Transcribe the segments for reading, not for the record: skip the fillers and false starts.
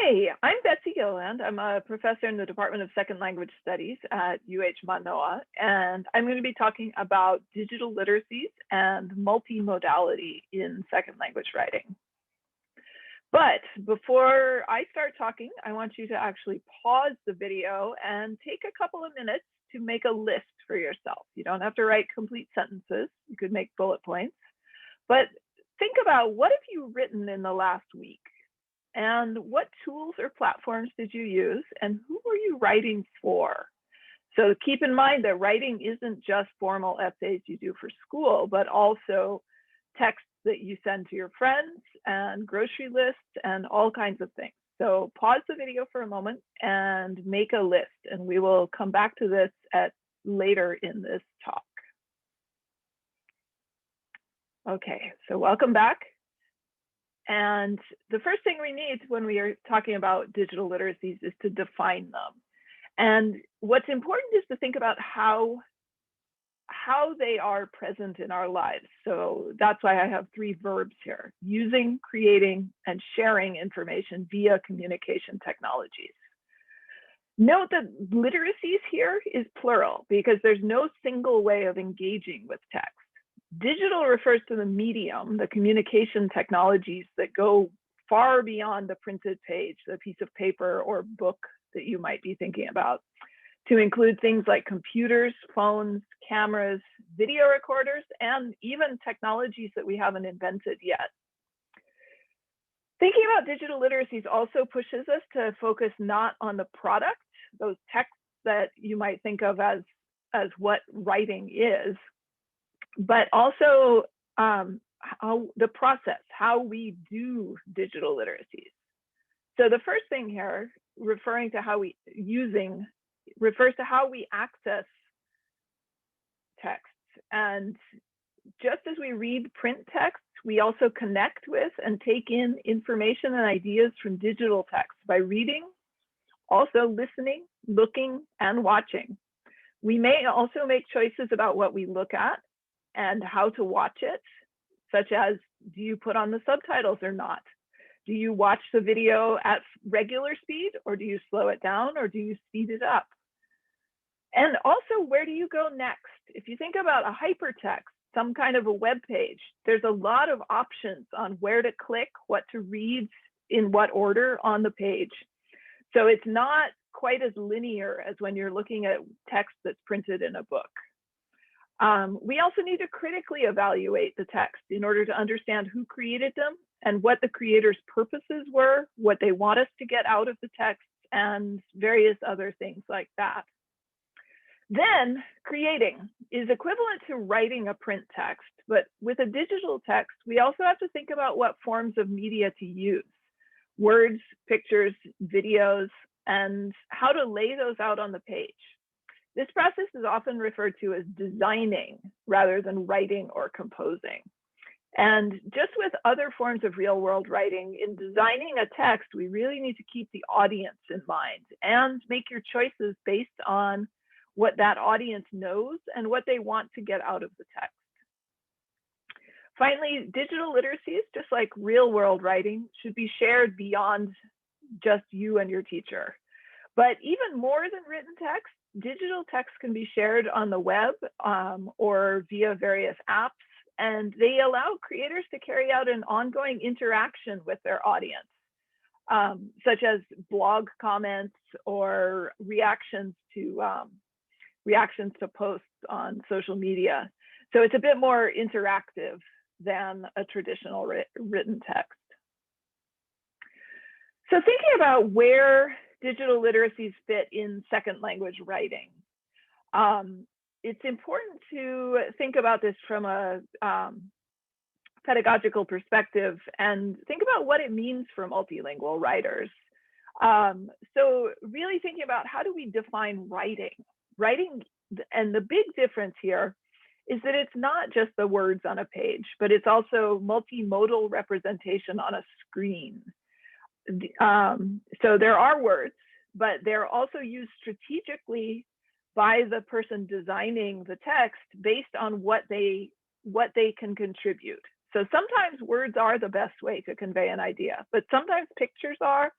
Hi, I'm Betsy Gilland. I'm a professor in the Department of Second Language Studies at Manoa, and I'm going to be talking about digital literacies and multimodality in second language writing. But before I start talking, I want you to actually pause the video and take a couple of minutes to make a list for yourself. You don't have to write complete sentences. You could make bullet points, but think about what have you written in the last week? And what tools or platforms did you use, and who were you writing for? So keep in mind that writing isn't just formal essays you do for school, but also texts that you send to your friends and grocery lists and all kinds of things. So pause the video for a moment and make a list, and we will come back to this later in this talk. Okay, so welcome back. And the first thing we need when we are talking about digital literacies is to define them. And what's important is to think about how they are present in our lives. So that's why I have three verbs here: using, creating, and sharing information via communication technologies. Note that literacies here is plural because there's no single way of engaging with text. Digital refers to the medium, the communication technologies that go far beyond the printed page, the piece of paper or book that you might be thinking about, to include things like computers, phones, cameras, video recorders, and even technologies that we haven't invented yet. Thinking about digital literacies also pushes us to focus not on the product, those texts that you might think of as what writing is, but also how the process, how we do digital literacies. So the first thing here, referring to how we using, refers to how we access texts. And just as we read print text, we also connect with and take in information and ideas from digital text by reading, also listening, looking, and watching. We may also make choices about what we look at and how to watch it, such as, do you put on the subtitles or not? Do you watch the video at regular speed, or do you slow it down, or do you speed it up? And also, where do you go next? If you think about a hypertext, some kind of a web page, there's a lot of options on where to click, what to read, in what order on the page. So it's not quite as linear as when you're looking at text that's printed in a book. We also need to critically evaluate the text in order to understand who created them and what the creator's purposes were, what they want us to get out of the text, and various other things like that. Then creating is equivalent to writing a print text, but with a digital text, we also have to think about what forms of media to use: words, pictures, videos, and how to lay those out on the page. This process is often referred to as designing rather than writing or composing. And just with other forms of real-world writing, in designing a text, we really need to keep the audience in mind and make your choices based on what that audience knows and what they want to get out of the text. Finally, digital literacies, just like real-world writing, should be shared beyond just you and your teacher. But even more than written text, digital text can be shared on the web or via various apps, and they allow creators to carry out an ongoing interaction with their audience, such as blog comments or reactions to posts on social media. So it's a bit more interactive than a traditional written text. So thinking about where digital literacies fit in second language writing, it's important to think about this from a pedagogical perspective and think about what it means for multilingual writers. So really thinking about, how do we define writing? Writing, and the big difference here is that it's not just the words on a page, but it's also multimodal representation on a screen. So there are words, but they're also used strategically by the person designing the text based on what they can contribute. So sometimes words are the best way to convey an idea, but sometimes pictures are,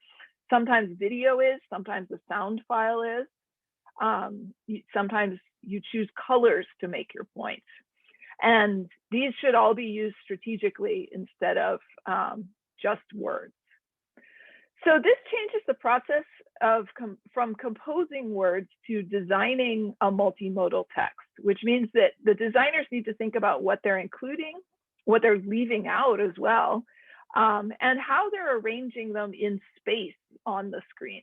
Sometimes video is, sometimes the sound file is. Sometimes you choose colors to make your points. And these should all be used strategically instead of just words. So this changes the process of from composing words to designing a multimodal text, which means that the designers need to think about what they're including, what they're leaving out as well, and how they're arranging them in space on the screen.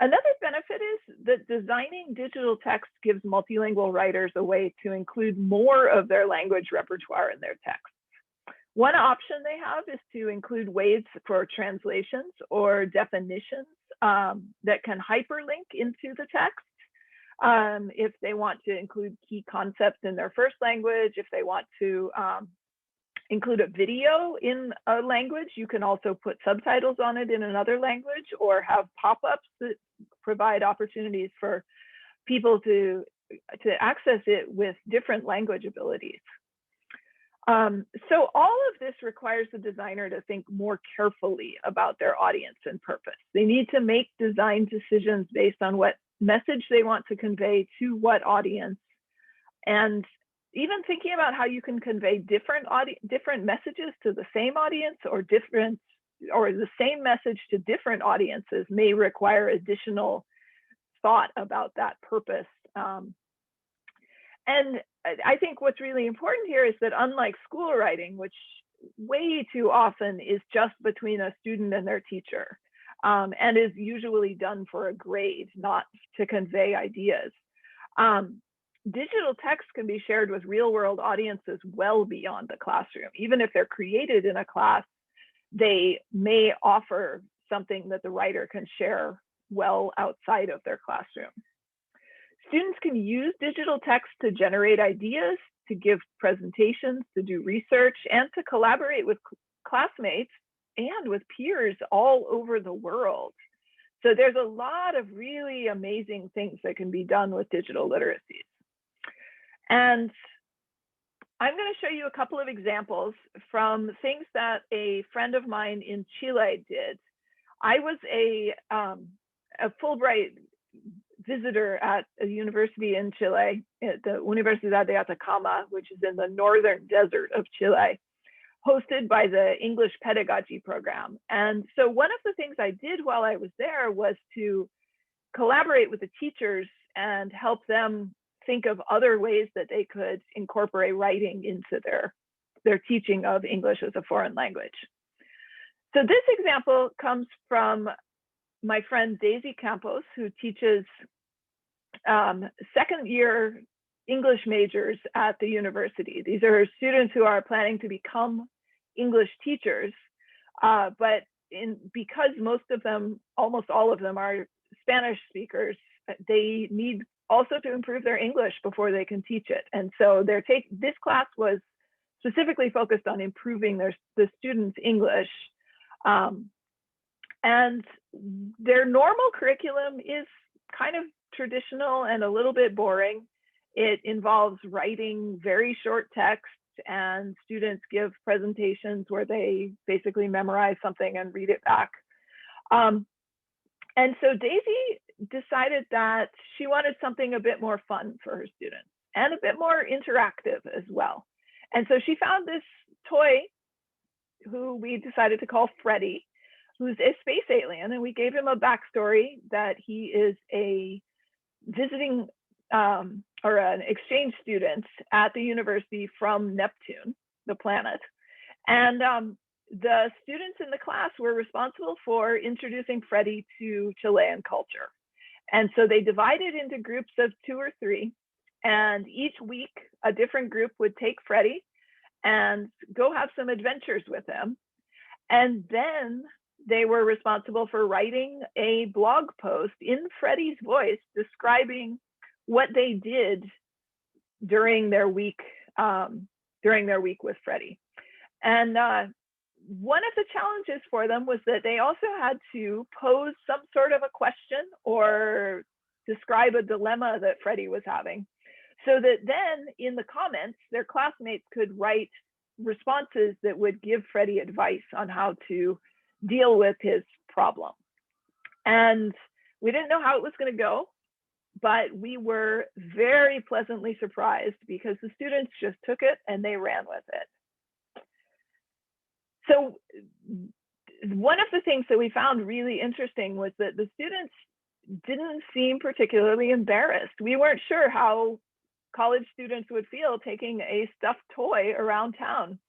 Another benefit is that designing digital text gives multilingual writers a way to include more of their language repertoire in their text. One option they have is to include ways for translations or definitions that can hyperlink into the text. If they want to include key concepts in their first language, if they want to include a video in a language, you can also put subtitles on it in another language, or have pop-ups that provide opportunities for people to access it with different language abilities. So all of this requires the designer to think more carefully about their audience and purpose. They need to make design decisions based on what message they want to convey to what audience, and even thinking about how you can convey different messages to the same audience, or the same message to different audiences may require additional thought about that purpose. And I think what's really important here is that, unlike school writing, which way too often is just between a student and their teacher, and is usually done for a grade, not to convey ideas, digital text can be shared with real-world audiences well beyond the classroom. Even if they're created in a class, they may offer something that the writer can share well outside of their classroom. Students can use digital text to generate ideas, to give presentations, to do research, and to collaborate with classmates and with peers all over the world. So there's a lot of really amazing things that can be done with digital literacies. And I'm going to show you a couple of examples from things that a friend of mine in Chile did. I was a Fulbright visitor at a university in Chile, at the Universidad de Atacama, which is in the northern desert of Chile, hosted by the English Pedagogy program. And so one of the things I did while I was there was to collaborate with the teachers and help them think of other ways that they could incorporate writing into their teaching of English as a foreign language. So this example comes from my friend Daisy Campos, who teaches second-year English majors at the university. These are students who are planning to become English teachers, but because most of them, almost all of them, are Spanish speakers, they need also to improve their English before they can teach it. And so this class was specifically focused on improving the students' English. And their normal curriculum is kind of traditional and a little bit boring. It involves writing very short text, and students give presentations where they basically memorize something and read it back. And so Daisy decided that she wanted something a bit more fun for her students and a bit more interactive as well. And so she found this toy, who we decided to call Freddie, who's a space alien, and we gave him a backstory that he is a visiting or an exchange student at the university from Neptune, the planet. And the students in the class were responsible for introducing Freddie to Chilean culture. And so they divided into groups of 2 or 3, and each week a different group would take Freddie and go have some adventures with him. And then they were responsible for writing a blog post in Freddie's voice describing what they did during their week with Freddie. And one of the challenges for them was that they also had to pose some sort of a question or describe a dilemma that Freddie was having, so that then in the comments, their classmates could write responses that would give Freddie advice on how to deal with his problem. And we didn't know how it was going to go, but we were very pleasantly surprised because the students just took it and they ran with it. So one of the things that we found really interesting was that the students didn't seem particularly embarrassed. We weren't sure how college students would feel taking a stuffed toy around town.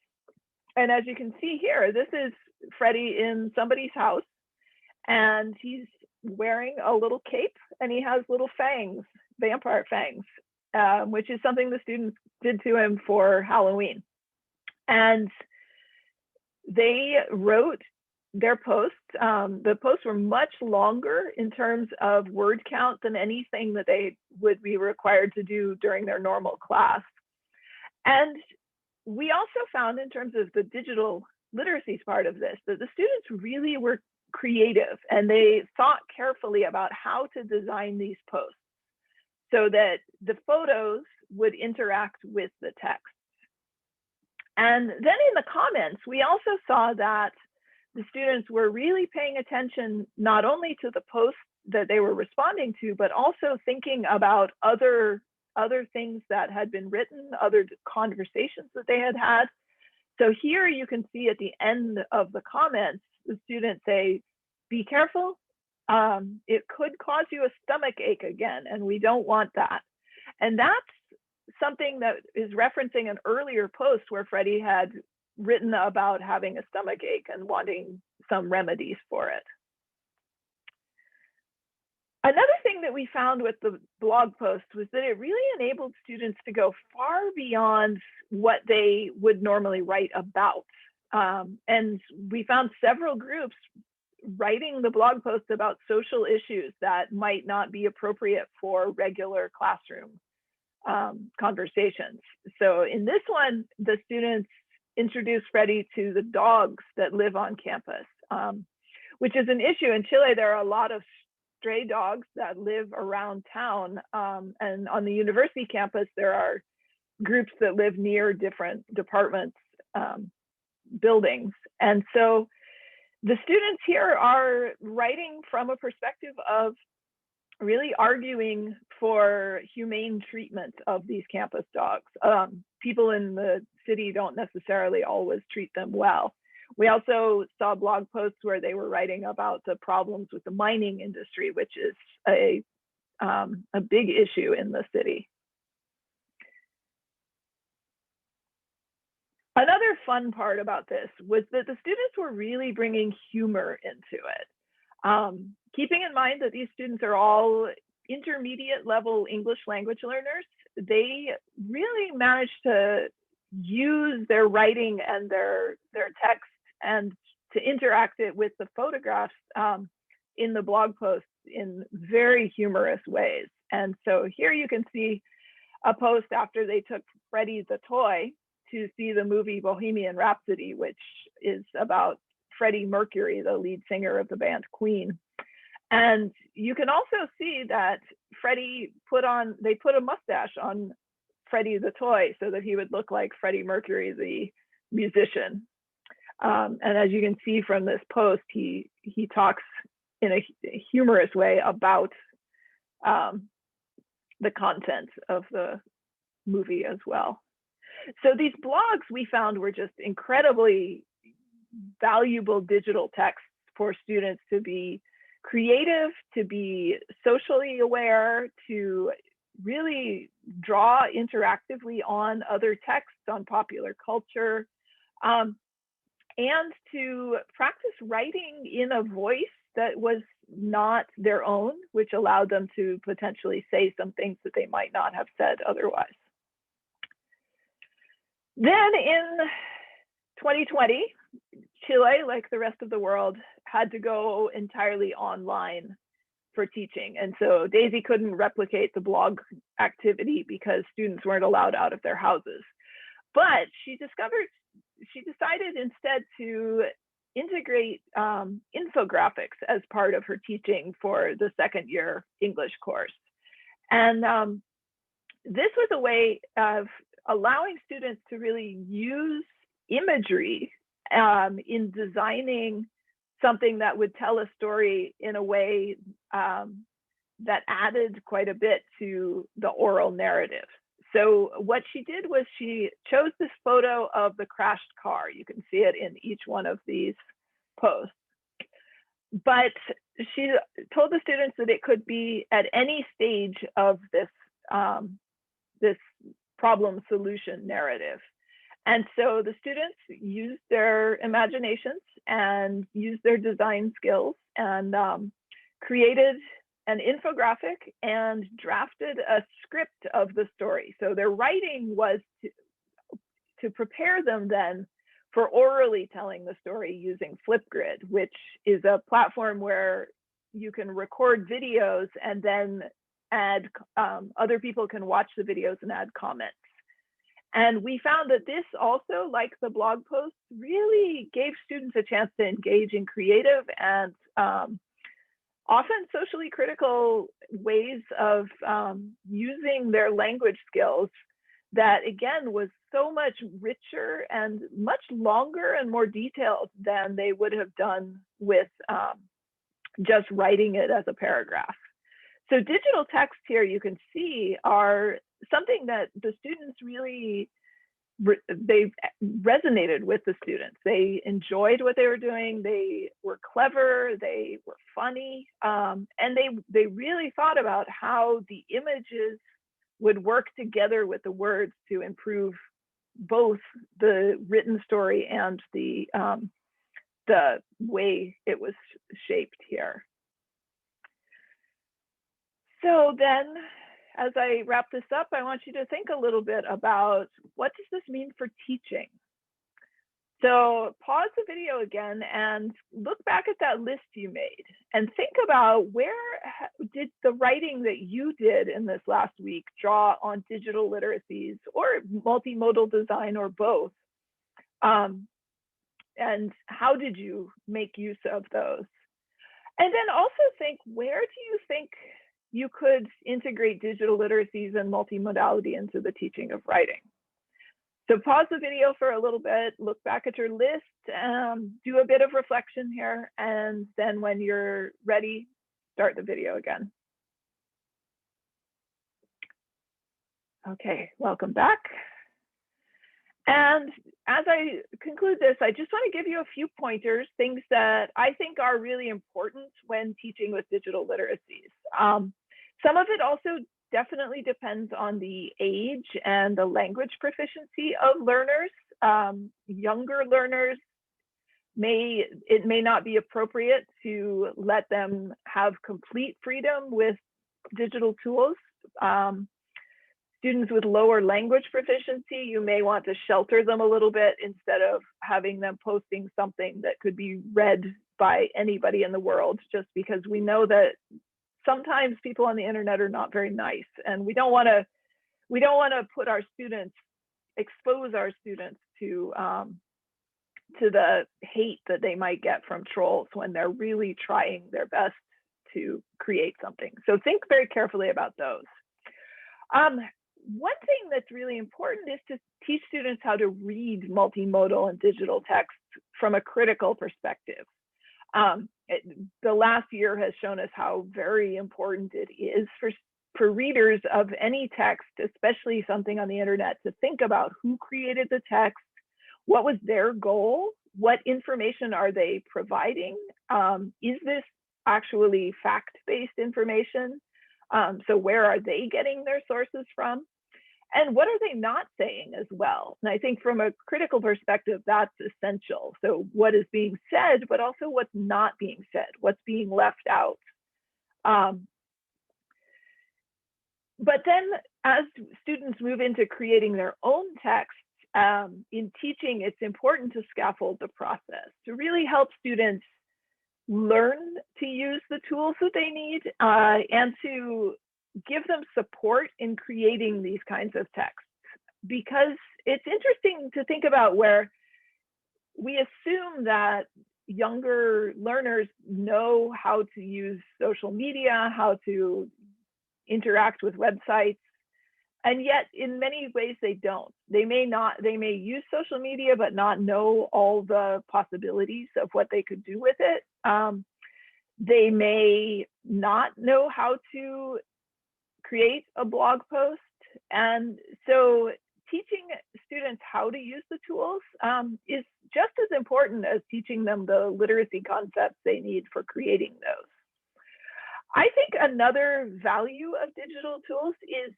And as you can see here, this is Freddie in somebody's house, and he's wearing a little cape and he has little fangs, vampire fangs, which is something the students did to him for Halloween. And they wrote their posts. The posts were much longer in terms of word count than anything that they would be required to do during their normal class. And we also found, in terms of the digital literacies part of this, that the students really were creative and they thought carefully about how to design these posts so that the photos would interact with the text. And then in the comments, we also saw that the students were really paying attention not only to the posts that they were responding to, but also thinking about other things that had been written, other conversations that they had had. So here you can see at the end of the comments, the students say, be careful, it could cause you a stomach ache again, and we don't want that. And that's something that is referencing an earlier post where Freddie had written about having a stomach ache and wanting some remedies for it. Another thing that we found with the blog post was that it really enabled students to go far beyond what they would normally write about. And we found several groups writing the blog posts about social issues that might not be appropriate for regular classroom conversations. So in this one, the students introduced Freddie to the dogs that live on campus, which is an issue. In Chile, there are a lot of stray dogs that live around town. And on the university campus, there are groups that live near different departments, buildings. And so the students here are writing from a perspective of really arguing for humane treatment of these campus dogs. People in the city don't necessarily always treat them well. We also saw blog posts where they were writing about the problems with the mining industry, which is a big issue in the city. Another fun part about this was that the students were really bringing humor into it. Keeping in mind that these students are all intermediate level English language learners, they really managed to use their writing and their text and to interact it with the photographs in the blog posts in very humorous ways. And so here you can see a post after they took Freddie the toy to see the movie Bohemian Rhapsody, which is about Freddie Mercury, the lead singer of the band Queen. And you can also see that Freddie they put a mustache on Freddie the toy so that he would look like Freddie Mercury, the musician. And as you can see from this post, he talks in a humorous way about the content of the movie as well. So these blogs we found were just incredibly valuable digital texts for students to be creative, to be socially aware, to really draw interactively on other texts, on popular culture, and to practice writing in a voice that was not their own, which allowed them to potentially say some things that they might not have said otherwise. Then in 2020, Chile, like the rest of the world, had to go entirely online for teaching. And so Daisy couldn't replicate the blog activity because students weren't allowed out of their houses. But she decided instead to integrate infographics as part of her teaching for the second year English course. And this was a way of allowing students to really use imagery in designing something that would tell a story in a way that added quite a bit to the oral narrative. So what she did was she chose this photo of the crashed car. You can see it in each one of these posts. But she told the students that it could be at any stage of this, this problem solution narrative. And so the students used their imaginations and used their design skills and created an infographic and drafted a script of the story. So their writing was to prepare them then for orally telling the story using Flipgrid, which is a platform where you can record videos and then add, other people can watch the videos and add comments. And we found that this also, like the blog posts, really gave students a chance to engage in creative and often socially critical ways of using their language skills that, again, was so much richer and much longer and more detailed than they would have done with just writing it as a paragraph. So digital text here, you can see, are something that the students really, they resonated with the students. They enjoyed what they were doing. They were clever, they were funny, and they really thought about how the images would work together with the words to improve both the written story and the way it was shaped here. So then, as I wrap this up, I want you to think a little bit about, what does this mean for teaching? So pause the video again and look back at that list you made and think about, where did the writing that you did in this last week draw on digital literacies or multimodal design or both? And how did you make use of those? And then also think, where do you think you could integrate digital literacies and multimodality into the teaching of writing? So pause the video for a little bit, look back at your list, do a bit of reflection here, and then when you're ready, start the video again. Okay, welcome back. And as I conclude this, I just want to give you a few pointers, things that I think are really important when teaching with digital literacies. Some of it also definitely depends on the age and the language proficiency of learners. Younger learners, it may not be appropriate to let them have complete freedom with digital tools. Students with lower language proficiency, you may want to shelter them a little bit instead of having them posting something that could be read by anybody in the world, just because we know that sometimes people on the internet are not very nice, and we don't want to put our students, expose our students to the hate that they might get from trolls when they're really trying their best to create something. So think very carefully about those. One thing that's really important is to teach students how to read multimodal and digital text from a critical perspective. The last year has shown us how very important it is for readers of any text, especially something on the internet, to think about who created the text, what was their goal, what information are they providing, is this actually fact-based information? So where are they getting their sources from? And what are they not saying as well? And I think from a critical perspective, that's essential. So what is being said, but also what's not being said, what's being left out. But then as students move into creating their own texts, in teaching, it's important to scaffold the process, to really help students learn to use the tools that they need, and to give them support in creating these kinds of texts. Because it's interesting to think about where we assume that younger learners know how to use social media, how to interact with websites, And yet in many ways they don't. They may use social media, but not know all the possibilities of what they could do with it. They may not know how to create a blog post. And so teaching students how to use the tools is just as important as teaching them the literacy concepts they need for creating those. I think another value of digital tools is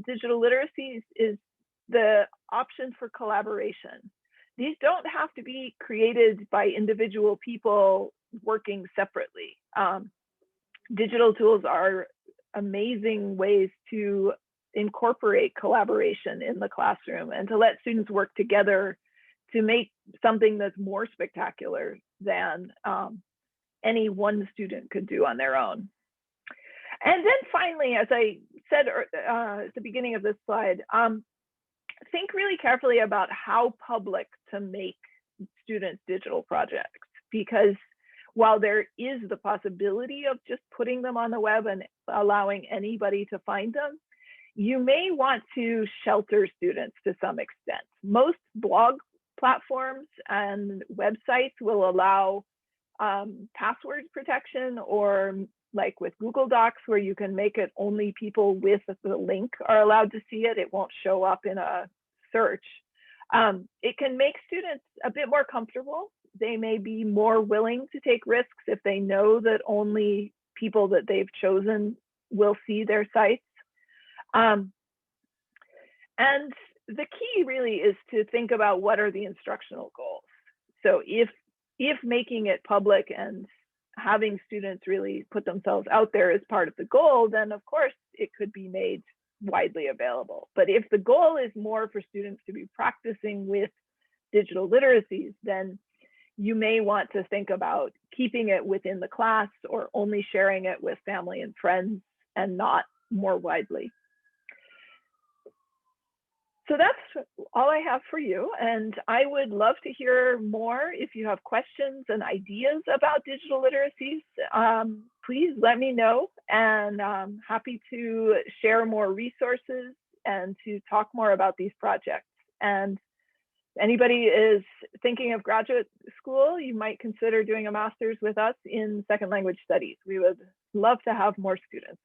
digital literacies is the option for collaboration. These don't have to be created by individual people working separately. Digital tools are amazing ways to incorporate collaboration in the classroom and to let students work together to make something that's more spectacular than any one student could do on their own. And then finally, as I said at the beginning of this slide, think really carefully about how public to make students' digital projects, because while there is the possibility of just putting them on the web and allowing anybody to find them, you may want to shelter students to some extent. Most blog platforms and websites will allow password protection, or like with Google Docs, where you can make it only people with the link are allowed to see it. It won't show up in a search. It can make students a bit more comfortable. They may be more willing to take risks if they know that only people that they've chosen will see their sites. And the key really is to think about what are the instructional goals. So if making it public and having students really put themselves out there is part of the goal, then of course it could be made widely available. But if the goal is more for students to be practicing with digital literacies, then you may want to think about keeping it within the class or only sharing it with family and friends and not more widely. So that's all I have for you. And I would love to hear more. If you have questions and ideas about digital literacies, please let me know. And I'm happy to share more resources and to talk more about these projects. And anybody is thinking of graduate school, you might consider doing a master's with us in second language studies. We would love to have more students.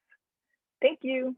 Thank you.